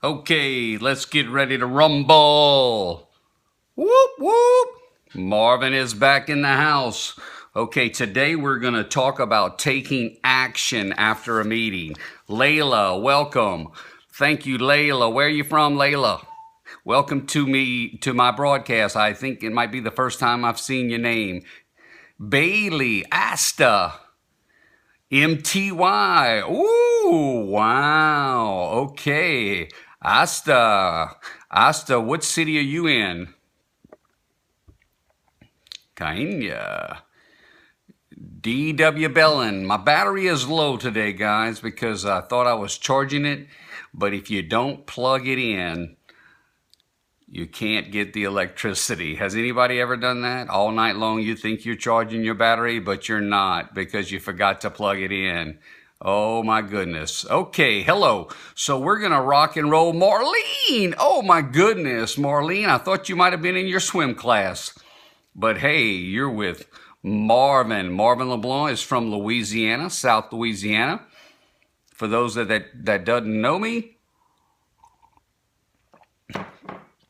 Okay, let's get ready to rumble. Whoop, whoop. Marvin is back in the house. Okay, today we're going to talk about taking action after a meeting. Layla, welcome. Thank you, Layla. Where are you from, Layla? Welcome to my broadcast. I think it might be the first time I've seen your name. Bailey, Asta, MTY. Ooh, wow. Okay. Asta, what city are you in? Kenya. DW Bellin. My battery is low today, guys, because I thought I was charging it. But if you don't plug it in, you can't get the electricity. Has anybody ever done that? All night long you think you're charging your battery, but you're not because you forgot to plug it in. Oh my goodness. Okay, hello. So we're going to rock and roll. Marlene! Oh my goodness, Marlene, I thought you might have been in your swim class. But hey, you're with Marvin. MarvinLeBlanc is from Louisiana, South Louisiana. For those that doesn't know me,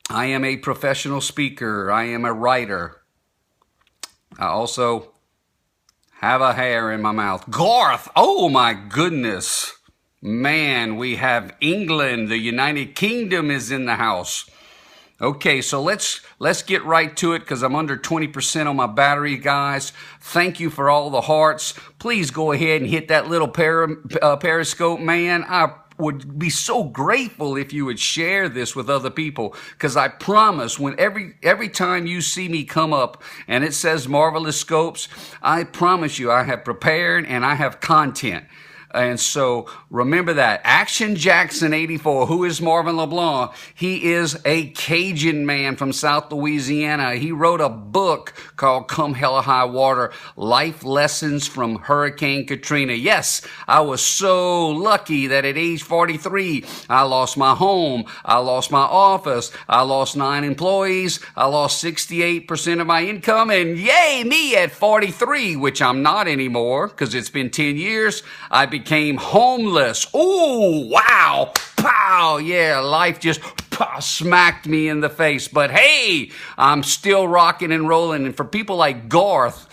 I am a professional speaker. I am a writer. I also have a hair in my mouth. Garth! Oh my goodness. Man, we have England. The United Kingdom is in the house. Okay, so let's get right to it because I'm under 20% on my battery, guys. Thank you for all the hearts. Please go ahead and hit that little Periscope, man. I would be so grateful if you would share this with other people, because I promise when every time you see me come up and it says Marvelous Scopes, I promise you I have prepared and I have content. And so remember that. Action Jackson 84, who is Marvin LeBlanc? He is a Cajun man from South Louisiana. He wrote a book called Come Hell or High Water, Life Lessons from Hurricane Katrina. Yes, I was so lucky that at age 43, I lost my home, I lost my office, I lost 9 employees, I lost 68% of my income, and yay, me at 43, which I'm not anymore because it's been 10 years, I became homeless. Oh, wow. Pow. Yeah, life just smacked me in the face. But hey, I'm still rocking and rolling. And for people like Garth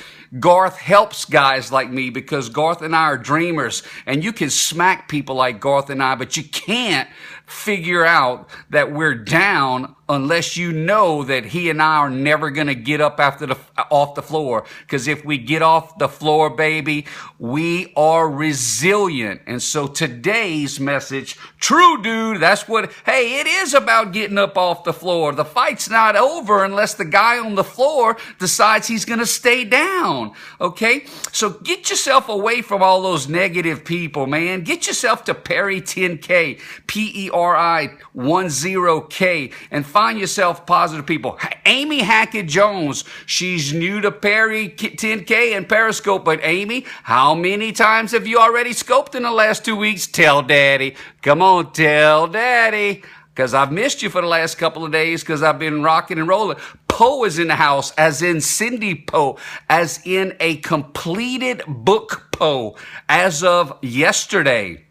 helps guys like me because Garth and I are dreamers. And you can smack people like Garth and I, but you can't figure out that we're down unless you know that he and I are never going to get up off the floor. Because if we get off the floor, baby, we are resilient. And so today's message, true dude, that's what, hey, it is about getting up off the floor. The fight's not over unless the guy on the floor decides he's going to stay down. Okay? So get yourself away from all those negative people, man. Get yourself to Perry 10K, PERI10K, and find yourself positive people. Amy Hackett Jones, she's new to Perry 10K and Periscope, but Amy, how many times have you already scoped in the last 2 weeks? Tell Daddy. Come on, tell Daddy. Because I've missed you for the last couple of days because I've been rocking and rolling. Poe is in the house, as in Cindy Poe, as in a completed book Poe, as of yesterday.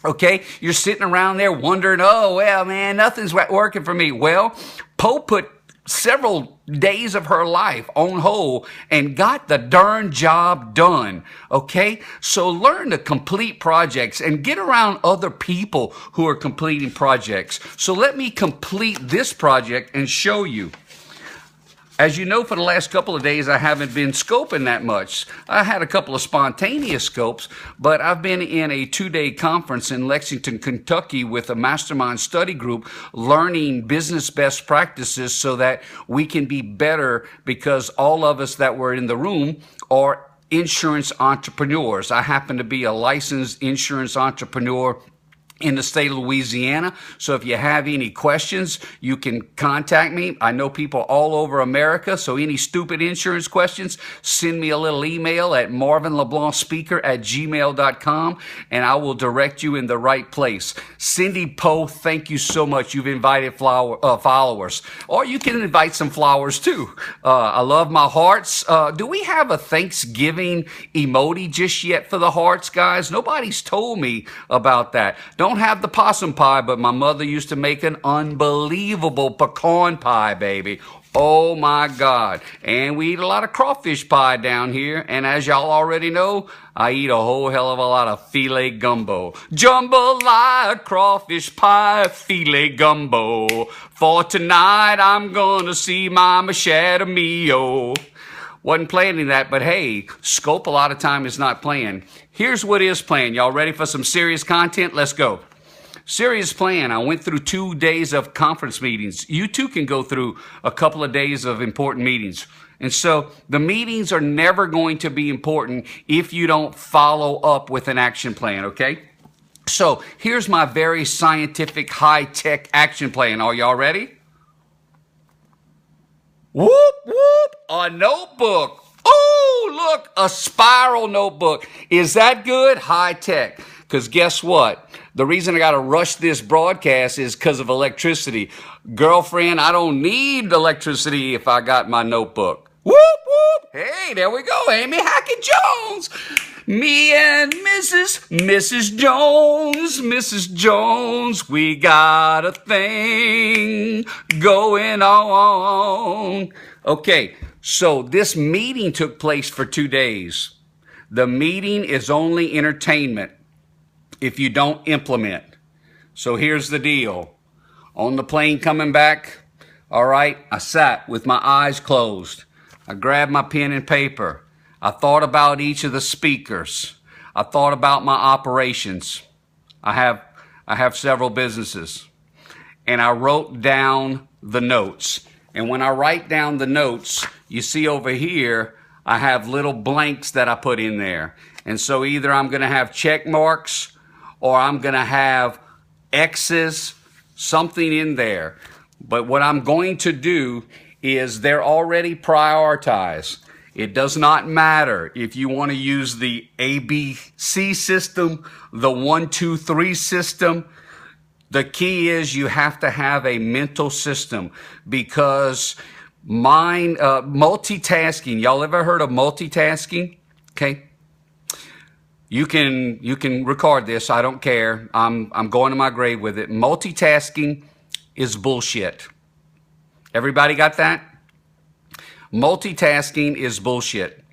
Okay, you're sitting around there wondering, oh, well, man, nothing's working for me. Well, Poe put several days of her life on hold and got the darn job done. Okay, so learn to complete projects and get around other people who are completing projects. So let me complete this project and show you. As you know, for the last couple of days, I haven't been scoping that much. I had a couple of spontaneous scopes, but I've been in a 2-day conference in Lexington, Kentucky with a mastermind study group learning business best practices so that we can be better, because all of us that were in the room are insurance entrepreneurs. I happen to be a licensed insurance entrepreneur in the state of Louisiana. So if you have any questions, you can contact me. I know people all over America, so any stupid insurance questions, send me a little email at marvinleblancspeaker@gmail.com, and I will direct you in the right place. Cindy Poe, thank you so much. You've invited followers, or you can invite some flowers too. I love my hearts. Do we have a Thanksgiving emoji just yet for the hearts, guys? Nobody's told me about that. Don't don't have the possum pie, but my mother used to make an unbelievable pecan pie, baby. Oh my God. And we eat a lot of crawfish pie down here. And as y'all already know, I eat a whole hell of a lot of filet gumbo. Jambalaya, crawfish pie, filet gumbo. For tonight, I'm gonna see Mama Shadow Mio. Wasn't planning that, but hey, Scope a lot of time is not playing. Here's what is playing. Y'all ready for some serious content? Let's go. Serious plan. I went through 2 days of conference meetings. You too can go through a couple of days of important meetings. And so the meetings are never going to be important if you don't follow up with an action plan, okay? So here's my very scientific, high-tech action plan. Are y'all ready? Whoop, whoop, a notebook. Oh, look, a spiral notebook. Is that good? High-tech. Because guess what? The reason I got to rush this broadcast is because of electricity. Girlfriend, I don't need electricity if I got my notebook. Whoop, whoop. Hey, there we go. Amy Hackett Jones. Me and Mrs. Jones, we got a thing going on. Okay, so this meeting took place for 2 days. The meeting is only entertainment if you don't implement. So here's the deal. On the plane coming back, all right, I sat with my eyes closed. I grabbed my pen and paper. I thought about each of the speakers. I thought about my operations. I have several businesses. And I wrote down the notes. And when I write down the notes, you see over here, I have little blanks that I put in there. And so either I'm going to have check marks or I'm going to have X's, something in there. But what I'm going to do is they're already prioritized. It does not matter if you want to use the ABC system, the 1, 2, 3 system. The key is you have to have a mental system because multitasking, y'all ever heard of multitasking? Okay. You can record this. I don't care. I'm going to my grave with it. Multitasking is bullshit. Everybody got that? Multitasking is bullshit.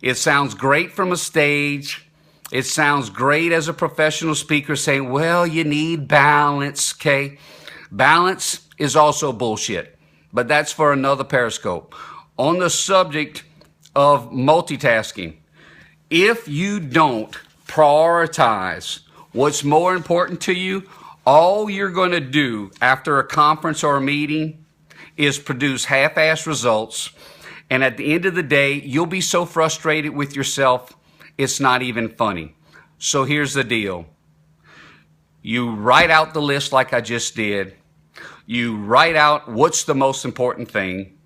It sounds great from a stage. It sounds great as a professional speaker saying, well, you need balance, okay? Balance is also bullshit, but that's for another Periscope. On the subject of multitasking, if you don't prioritize what's more important to you, all you're going to do after a conference or a meeting is produce half-assed results. And at the end of the day, you'll be so frustrated with yourself, it's not even funny. So here's the deal. You write out the list like I just did. You write out what's the most important thing.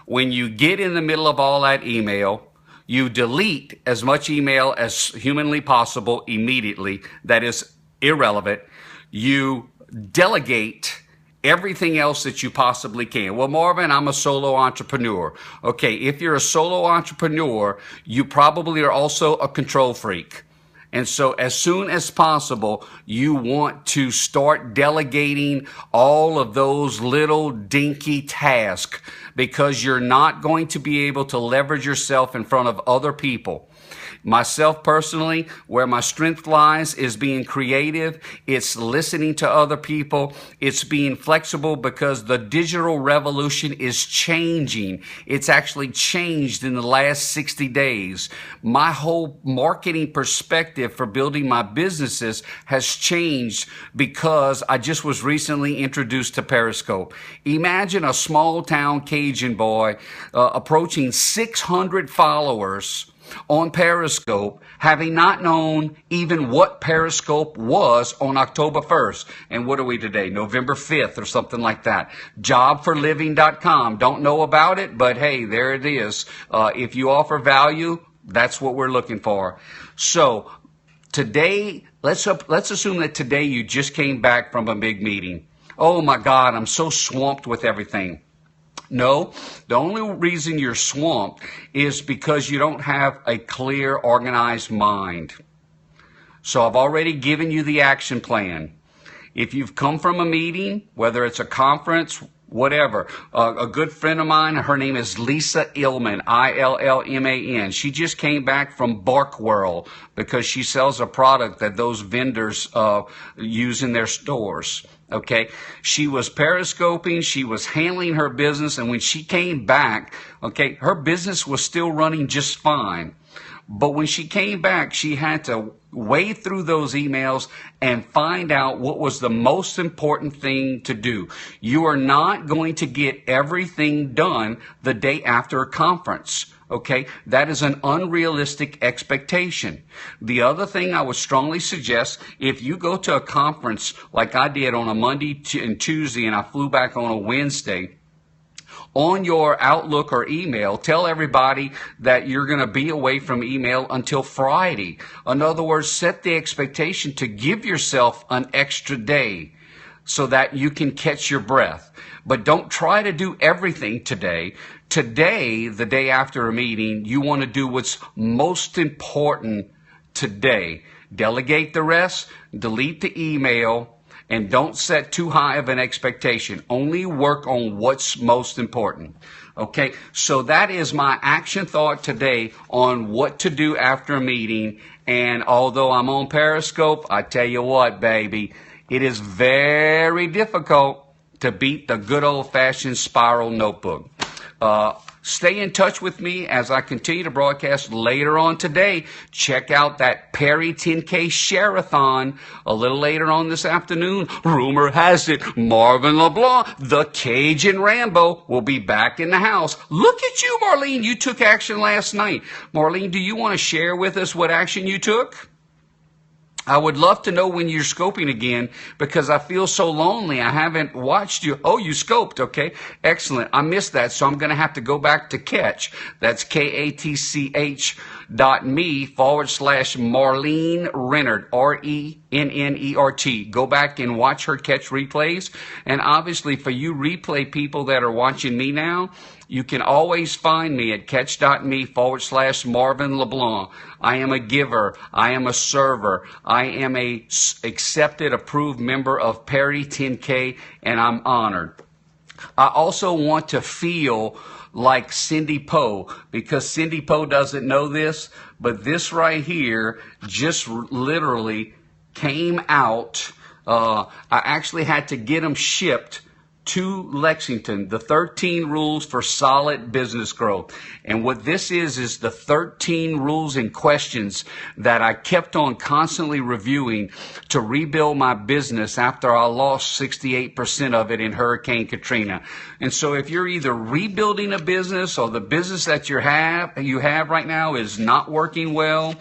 When you get in the middle of all that email, you delete as much email as humanly possible immediately. That is irrelevant. You delegate everything else that you possibly can. Well, Marvin, I'm a solo entrepreneur. Okay, if you're a solo entrepreneur, you probably are also a control freak. And so as soon as possible, you want to start delegating all of those little dinky tasks because you're not going to be able to leverage yourself in front of other people. Myself personally, where my strength lies is being creative. It's listening to other people. It's being flexible because the digital revolution is changing. It's actually changed in the last 60 days. My whole marketing perspective for building my businesses has changed because I just was recently introduced to Periscope. Imagine a small town Cajun boy approaching 600 followers on Periscope, having not known even what Periscope was on October 1st. And what are we today? November 5th or something like that. Jobforliving.com. Don't know about it, but hey, there it is. If you offer value, that's what we're looking for. So today, let's assume that today you just came back from a big meeting. Oh my God, I'm so swamped with everything. No, the only reason you're swamped is because you don't have a clear, organized mind. So I've already given you the action plan. If you've come from a meeting, whether it's a conference, whatever, a good friend of mine, her name is Lisa Illman, Illman. She just came back from Bark World because she sells a product that those vendors use in their stores. Okay, she was periscoping, she was handling her business, and when she came back, okay, her business was still running just fine. But when she came back, she had to wade through those emails and find out what was the most important thing to do. You are not going to get everything done the day after a conference. Okay, that is an unrealistic expectation. The other thing I would strongly suggest, if you go to a conference like I did on a Monday and Tuesday and I flew back on a Wednesday, on your Outlook or email, tell everybody that you're going to be away from email until Friday. In other words, set the expectation to give yourself an extra day so that you can catch your breath. But don't try to do everything today. Today, the day after a meeting, you want to do what's most important today. Delegate the rest, delete the email, and don't set too high of an expectation. Only work on what's most important. Okay, so that is my action thought today on what to do after a meeting. And although I'm on Periscope, I tell you what, baby, it is very difficult to beat the good old-fashioned spiral notebook. Stay in touch with me as I continue to broadcast later on today. Check out that Perry 10K Share-a-thon a little later on this afternoon. Rumor has it, Marvin LeBlanc, the Cajun Rambo, will be back in the house. Look at you, Marlene. You took action last night. Marlene, do you want to share with us what action you took? I would love to know when you're scoping again because I feel so lonely. I haven't watched you. Oh, you scoped. Okay. Excellent. I missed that. So I'm going to have to go back to Catch. That's katch.me/Marlene Rennert, RENNERT. Go back and watch her Catch replays. And obviously for you replay people that are watching me now, you can always find me at catch.me/Marvin LeBlanc. I am a giver. I am a server. I am a accepted, approved member of Perry 10K, and I'm honored. I also want to feel like Cindy Poe, because Cindy Poe doesn't know this, but this right here just literally came out. I actually had to get them shipped to Lexington, the 13 rules for solid business growth. And what this is the 13 rules and questions that I kept on constantly reviewing to rebuild my business after I lost 68% of it in Hurricane Katrina. And so if you're either rebuilding a business or the business that you have right now is not working well,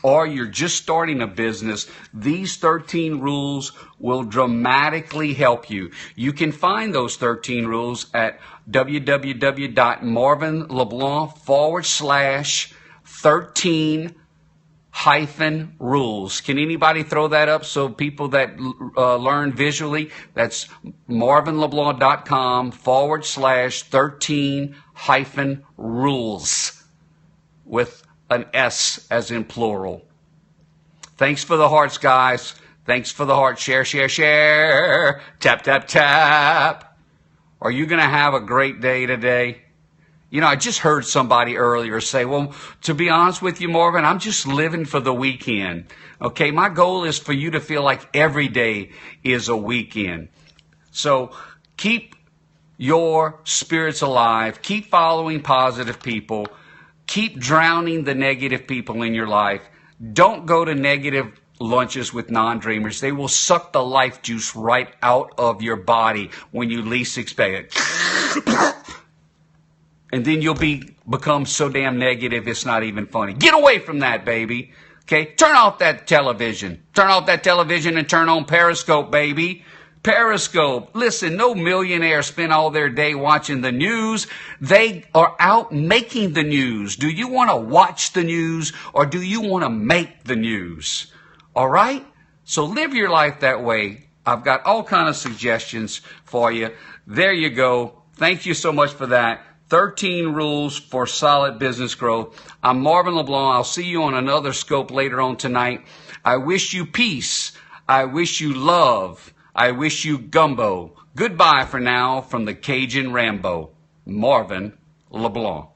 or you're just starting a business, these 13 rules will dramatically help you. You can find those 13 rules at www.MarvinLeBlanc/13-rules. Can anybody throw that up so people that learn visually? That's MarvinLeBlanc.com/13-rules with an S as in plural. Thanks for the hearts, guys. Thanks for the heart. Share, share, share. Tap, tap, tap. Are you going to have a great day today? You know, I just heard somebody earlier say, well, to be honest with you, Marvin, I'm just living for the weekend. Okay, my goal is for you to feel like every day is a weekend. So keep your spirits alive. Keep following positive people. Keep drowning the negative people in your life. Don't go to negative lunches with non-dreamers. They will suck the life juice right out of your body when you least expect it. And then you'll become so damn negative it's not even funny. Get away from that, baby. Okay? Turn off that television. Turn off that television and turn on Periscope, baby. Periscope. Listen, no millionaires spend all their day watching the news. They are out making the news. Do you want to watch the news or do you want to make the news? All right? So live your life that way. I've got all kind of suggestions for you. There you go. Thank you so much for that. 13 rules for solid business growth. I'm Marvin LeBlanc. I'll see you on another scope later on tonight. I wish you peace. I wish you love. I wish you gumbo. Goodbye for now from the Cajun Rambo, Marvin LeBlanc.